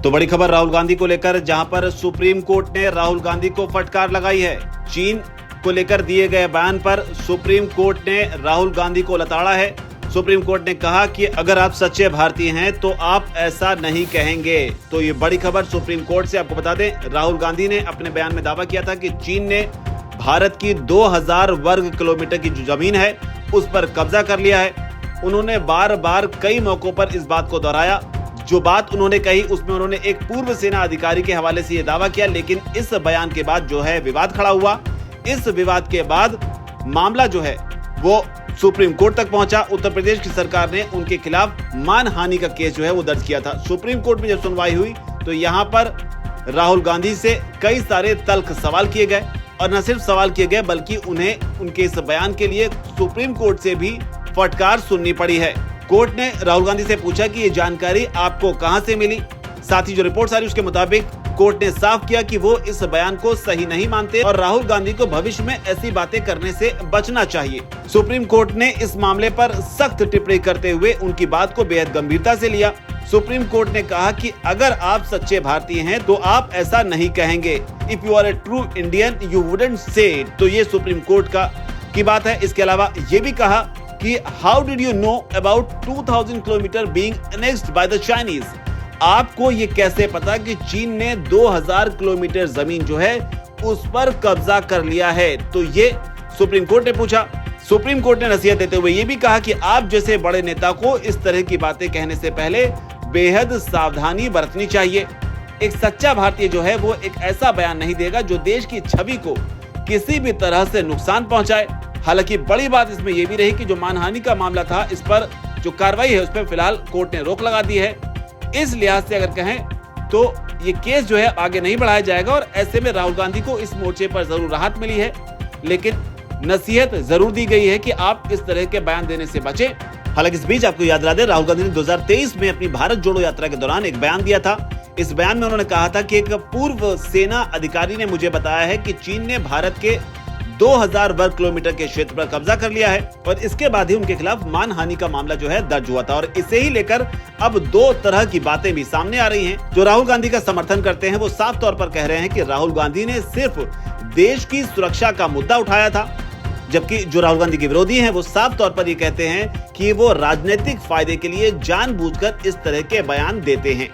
तो बड़ी खबर राहुल गांधी को लेकर, जहां पर सुप्रीम कोर्ट ने राहुल गांधी को फटकार लगाई है। चीन को लेकर दिए गए बयान पर सुप्रीम कोर्ट ने राहुल गांधी को लताड़ा है। सुप्रीम कोर्ट ने कहा कि अगर आप सच्चे भारतीय हैं तो आप ऐसा नहीं कहेंगे। तो ये बड़ी खबर सुप्रीम कोर्ट से। आपको बता दें, राहुल गांधी ने अपने बयान में दावा किया था कि चीन ने भारत की 2000 वर्ग किलोमीटर की जो जमीन है उस पर कब्जा कर लिया है। उन्होंने बार बार कई मौकों पर इस बात को दोहराया। जो बात उन्होंने कही उसमें उन्होंने एक पूर्व सेना अधिकारी के हवाले से यह दावा किया, लेकिन इस बयान के बाद जो है विवाद खड़ा हुआ। इस विवाद के बाद मामला जो है वो सुप्रीम कोर्ट तक पहुंचा। उत्तर प्रदेश की सरकार ने उनके खिलाफ मानहानि का केस जो है वो दर्ज किया था। सुप्रीम कोर्ट में जब सुनवाई हुई तो यहाँ पर राहुल गांधी से कई सारे तल्ख सवाल किए गए, और न सिर्फ सवाल किए गए बल्कि उन्हें उनके इस बयान के लिए सुप्रीम कोर्ट से भी फटकार सुननी पड़ी है। कोर्ट ने राहुल गांधी से पूछा कि ये जानकारी आपको कहां से मिली। साथ ही जो रिपोर्ट आ रही उसके मुताबिक कोर्ट ने साफ किया कि वो इस बयान को सही नहीं मानते और राहुल गांधी को भविष्य में ऐसी बातें करने से बचना चाहिए। सुप्रीम कोर्ट ने इस मामले पर सख्त टिप्पणी करते हुए उनकी बात को बेहद गंभीरता से लिया। सुप्रीम कोर्ट ने कहा कि अगर आप सच्चे भारतीय हैं तो आप ऐसा नहीं कहेंगे। If you are a true Indian you wouldn't say it. तो ये सुप्रीम कोर्ट की बात है। इसके अलावा ये भी कहा कि how did you know about 2000 kilometre being annexed by the Chinese. आपको ये कैसे पता कि चीन ने 2000 किलोमीटर जमीन जो है उस पर कब्जा कर लिया है। तो ये सुप्रीम कोर्ट ने पूछा। सुप्रीम कोर्ट ने नसीहत देते हुए ये भी कहा कि आप जैसे बड़े नेता को इस तरह की बातें कहने से पहले बेहद सावधानी बरतनी चाहिए। एक सच्चा भारतीय जो है वो एक ऐसा बयान नहीं देगा जो देश की छवि को किसी भी तरह से नुकसान पहुंचाए। हालांकि बड़ी बात इसमें यह भी रही कि जो मानहानि का मामला था इस पर जो कार्रवाई है उस पर फिलहाल कोर्ट ने रोक लगा दी है। इस लिहाज से अगर कहें तो ये केस जो है आगे नहीं बढ़ाया जाएगा, और ऐसे में राहुल गांधी को इस मोर्चे पर जरूर राहत मिली है, लेकिन नसीहत जरूर दी गई है कि आप इस तरह के बयान देने से बचें। हालांकि इस बीच आपको याद रहा दे, राहुल गांधी ने 2023 में अपनी भारत जोड़ो यात्रा के दौरान एक बयान दिया था। इस बयान में उन्होंने कहा था कि एक पूर्व सेना अधिकारी ने मुझे बताया है कि चीन ने भारत के 2000 वर्ग किलोमीटर के क्षेत्र पर कब्जा कर लिया है, और इसके बाद ही उनके खिलाफ मानहानि का मामला जो है दर्ज हुआ था। और इसे ही लेकर अब दो तरह की बातें भी सामने आ रही हैं। जो राहुल गांधी का समर्थन करते हैं वो साफ तौर पर कह रहे हैं कि राहुल गांधी ने सिर्फ देश की सुरक्षा का मुद्दा उठाया था, जबकि जो राहुल गांधी के विरोधी हैं वो साफ तौर पर ये कहते हैं कि वो राजनीतिक फायदे के लिए जानबूझकर इस तरह के बयान देते हैं।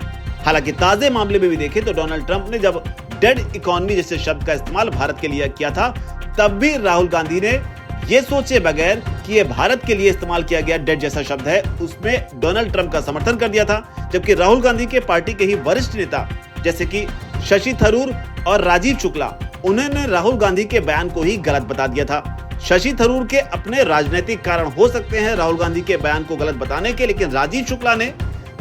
हालांकि ताजे मामले में भी देखें तो डोनाल्ड ट्रंप ने जब डेड इकोनॉमी जैसे शब्द का इस्तेमाल भारत के लिए किया था, तब भी राहुल गांधी ने ये सोचे बगैर कि ये भारत के लिए इस्तेमाल किया गया डेड जैसा शब्द है, उसमें डोनाल्ड ट्रंप का समर्थन कर दिया था। जबकि राहुल गांधी के पार्टी के ही वरिष्ठ नेता जैसे कि शशि थरूर और राजीव शुक्ला, उन्होंने राहुल गांधी के बयान को ही गलत बता दिया था। शशि थरूर के अपने राजनीतिक कारण हो सकते हैं राहुल गांधी के बयान को गलत बताने के, लेकिन राजीव शुक्ला ने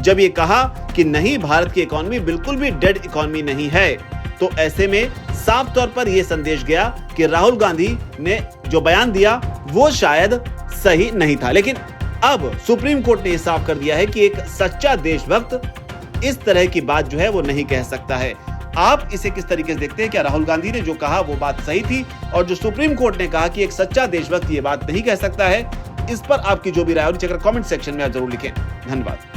जब ये कहा कि नहीं, भारत की इकोनॉमी बिल्कुल भी डेड इकोनॉमी नहीं है, तो ऐसे में साफ तौर पर यह संदेश गया कि राहुल गांधी ने जो बयान दिया वो शायद सही नहीं था। लेकिन अब सुप्रीम कोर्ट ने यह साफ कर दिया है कि एक सच्चा देशभक्त इस तरह की बात जो है वो नहीं कह सकता है। आप इसे किस तरीके से देखते हैं? क्या राहुल गांधी ने जो कहा वो बात सही थी, और जो सुप्रीम कोर्ट ने कहा कि एक सच्चा देशभक्त ये बात नहीं कह सकता है, इस पर आपकी जो भी राय हो नीचे कमेंट सेक्शन में आप जरूर लिखें। धन्यवाद।